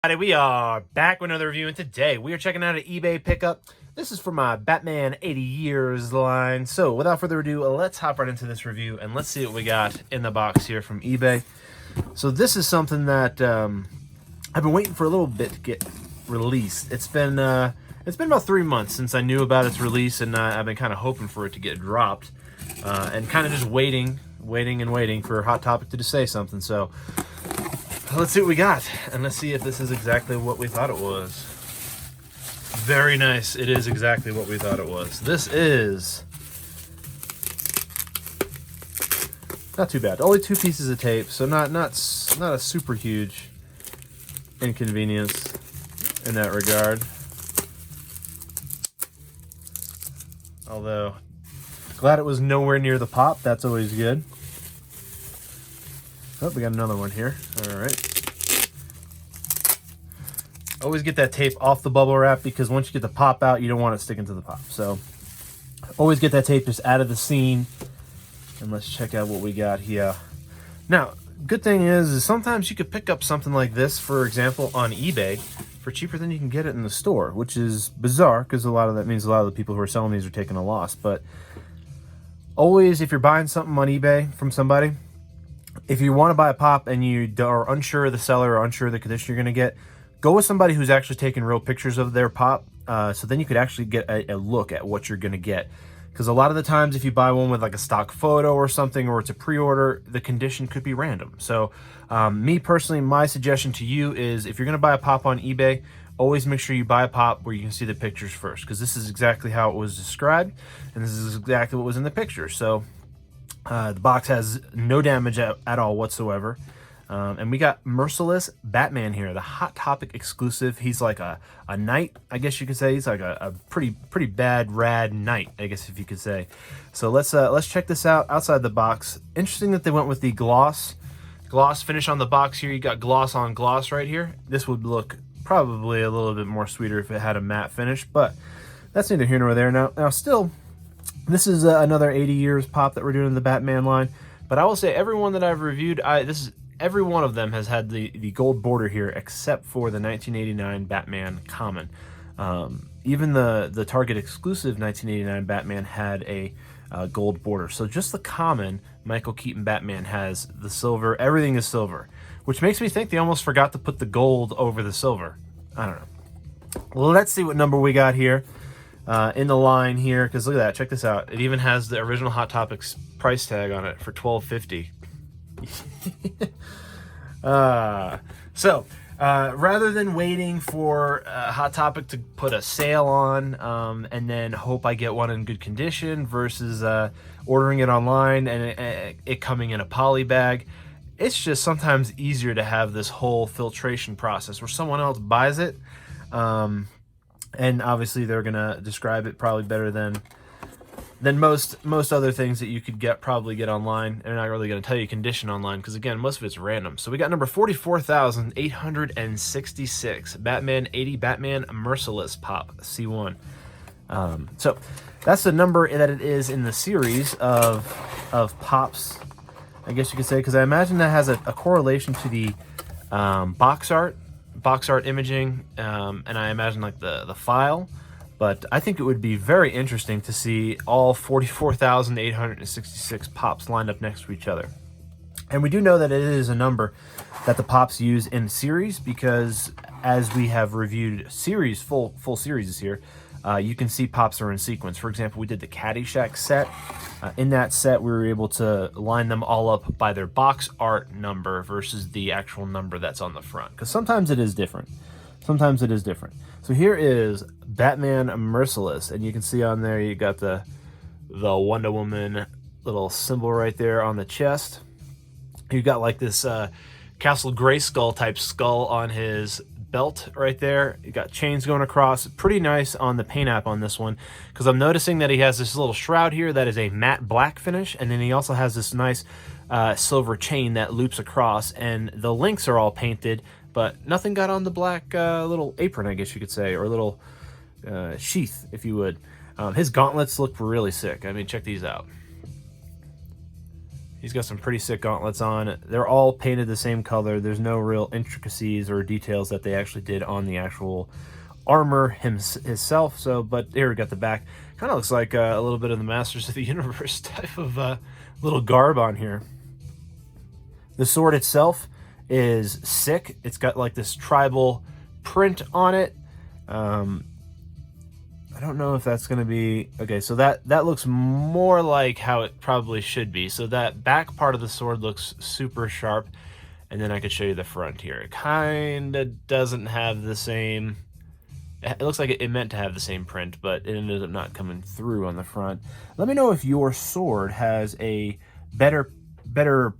We are back with another review, and today we are checking out an eBay pickup. This is for my Batman 80 Years line. So without further ado, let's hop right into this review and let's see what we got in the box here from eBay. So this is something that I've been waiting for a little bit to get released. It's been about 3 months since I knew about its release, and I've been kind of hoping for it to get dropped, and kind of just waiting for Hot Topic to just say something. So let's see what we got, and let's see if this is exactly what we thought it was. Very nice. It is exactly what we thought it was. This is not too bad. Only 2 pieces of tape, so not a super huge inconvenience in that regard. Although, glad it was nowhere near the pop. That's always good. Oh, we got another one here. All right. Always get that tape off the bubble wrap, because once you get the pop out, you don't want it sticking to the pop. So always get that tape just out of the scene. And let's check out what we got here. Now, good thing is sometimes you could pick up something like this, for example, on eBay for cheaper than you can get it in the store, which is bizarre, because that means a lot of the people who are selling these are taking a loss. But always, if you're buying something on eBay from somebody, if you want to buy a pop and you are unsure of the seller or unsure of the condition you're going to get, go with somebody who's actually taking real pictures of their pop, so then you could actually get a look at what you're going to get. Because a lot of the times, if you buy one with like a stock photo or something, or it's a pre-order, the condition could be random. So me personally, my suggestion to you is, if you're going to buy a pop on eBay, always make sure you buy a pop where you can see the pictures first, because this is exactly how it was described, and this is exactly what was in the picture. So the box has no damage at all whatsoever. And we got Merciless Batman here, the Hot Topic exclusive. He's like a knight, I guess you could say. He's like a pretty bad, rad knight, I guess if you could say. So let's check this out outside the box. Interesting that they went with the gloss finish on the box here. You got gloss on gloss right here. This would look probably a little bit more sweeter if it had a matte finish, but that's neither here nor there. Now still, this is another 80 years pop that we're doing in the Batman line. But I will say, everyone that I've reviewed, every one of them has had the gold border here, except for the 1989 Batman Common. Even the Target exclusive 1989 Batman had a gold border. So just the Common Michael Keaton Batman has the silver. Everything is silver, which makes me think they almost forgot to put the gold over the silver. I don't know. Well, let's see what number we got here in the line here, because look at that. Check this out. It even has the original Hot Topics price tag on it for $12.50. So rather than waiting for Hot Topic to put a sale on and then hope I get one in good condition, versus ordering it online and it coming in a poly bag, it's just sometimes easier to have this whole filtration process where someone else buys it, and obviously they're gonna describe it probably better than most other things that you could probably get online. They're not really going to tell you condition online, because again, most of it's random. So we got number 44,866, Batman 80 Batman Merciless Pop C1. So that's the number that it is in the series of pops, I guess you could say, because I imagine that has a correlation to the box art imaging, and I imagine like the file. But I think it would be very interesting to see all 44,866 pops lined up next to each other. And we do know that it is a number that the pops use in series, because as we have reviewed series, full series here, you can see pops are in sequence. For example, we did the Caddyshack set. In that set, we were able to line them all up by their box art number versus the actual number that's on the front, because sometimes it is different. So here is Batman Merciless, and you can see on there you got the Wonder Woman little symbol right there on the chest. You got like this Castle Grayskull type skull on his belt right there. You got chains going across. Pretty nice on the paint app on this one, because I'm noticing that he has this little shroud here that is a matte black finish, and then he also has this nice silver chain that loops across, and the links are all painted, but nothing got on the black little apron, I guess you could say, or little sheath, if you would. His gauntlets look really sick. I mean, check these out. He's got some pretty sick gauntlets on. They're all painted the same color. There's no real intricacies or details that they actually did on the actual armor himself. So, but here we got the back. Kind of looks like a little bit of the Masters of the Universe type of little garb on here. The sword itself is sick. It's got like this tribal print on it. I don't know if that's going to be... Okay, so that looks more like how it probably should be. So that back part of the sword looks super sharp. And then I could show you the front here. It kind of doesn't have the same... It looks like it meant to have the same print, but it ended up not coming through on the front. Let me know if your sword has a better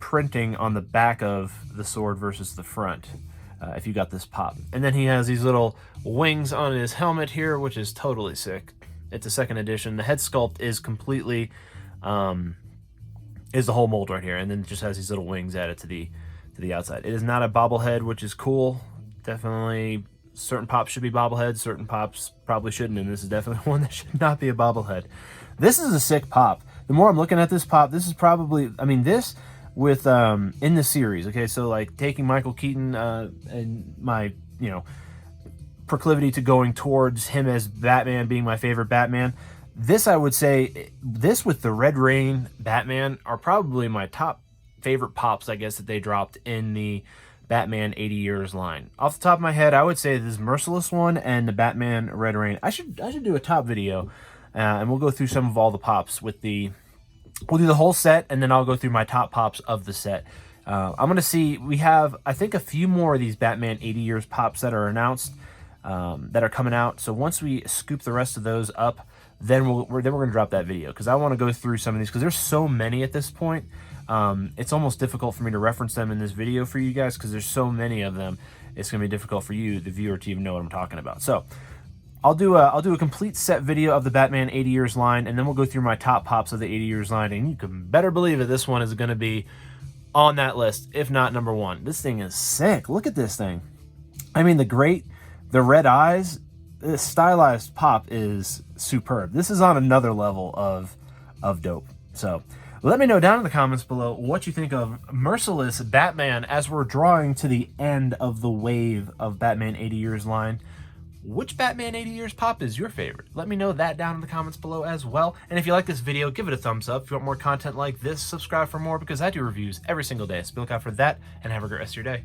printing on the back of the sword versus the front. If you got this pop. And then he has these little wings on his helmet here, which is totally sick. It's a second edition. The head sculpt is completely is the whole mold right here, and then it just has these little wings added to the outside. It is not a bobblehead, which is cool. Definitely certain pops should be bobbleheads, certain pops probably shouldn't, and this is definitely one that should not be a bobblehead. This is a sick pop. The more I'm looking at this pop, this is probably, I mean, this with in the series, okay, so like taking Michael Keaton and my, you know, proclivity to going towards him as Batman being my favorite Batman, this, I would say, this with the Red Rain Batman are probably my top favorite pops, I guess, that they dropped in the Batman 80 Years line. Off the top of my head, I would say this Merciless one and the Batman Red Rain. I should do a top video, and we'll go through some of all the pops with the... We'll do the whole set, and then I'll go through my top pops of the set. I'm going to see... We have, I think, a few more of these Batman 80 Years pops that are announced, that are coming out. So once we scoop the rest of those up, then we're going to drop that video, because I want to go through some of these, because there's so many at this point. It's almost difficult for me to reference them in this video for you guys, because there's so many of them. It's going to be difficult for you, the viewer, to even know what I'm talking about. So I'll do a complete set video of the Batman 80 Years line, and then we'll go through my top pops of the 80 Years line, and you can better believe it, this one is going to be on that list, if not number one. This thing is sick. Look at this thing. I mean, the red eyes, the stylized pop is superb. This is on another level of dope. So let me know down in the comments below what you think of Merciless Batman as we're drawing to the end of the wave of Batman 80 Years line. Which Batman 80 Years pop is your favorite? Let me know that down in the comments below as well. And if you like this video, give it a thumbs up. If you want more content like this, subscribe for more, because I do reviews every single day. So be looking out for that, and have a great rest of your day.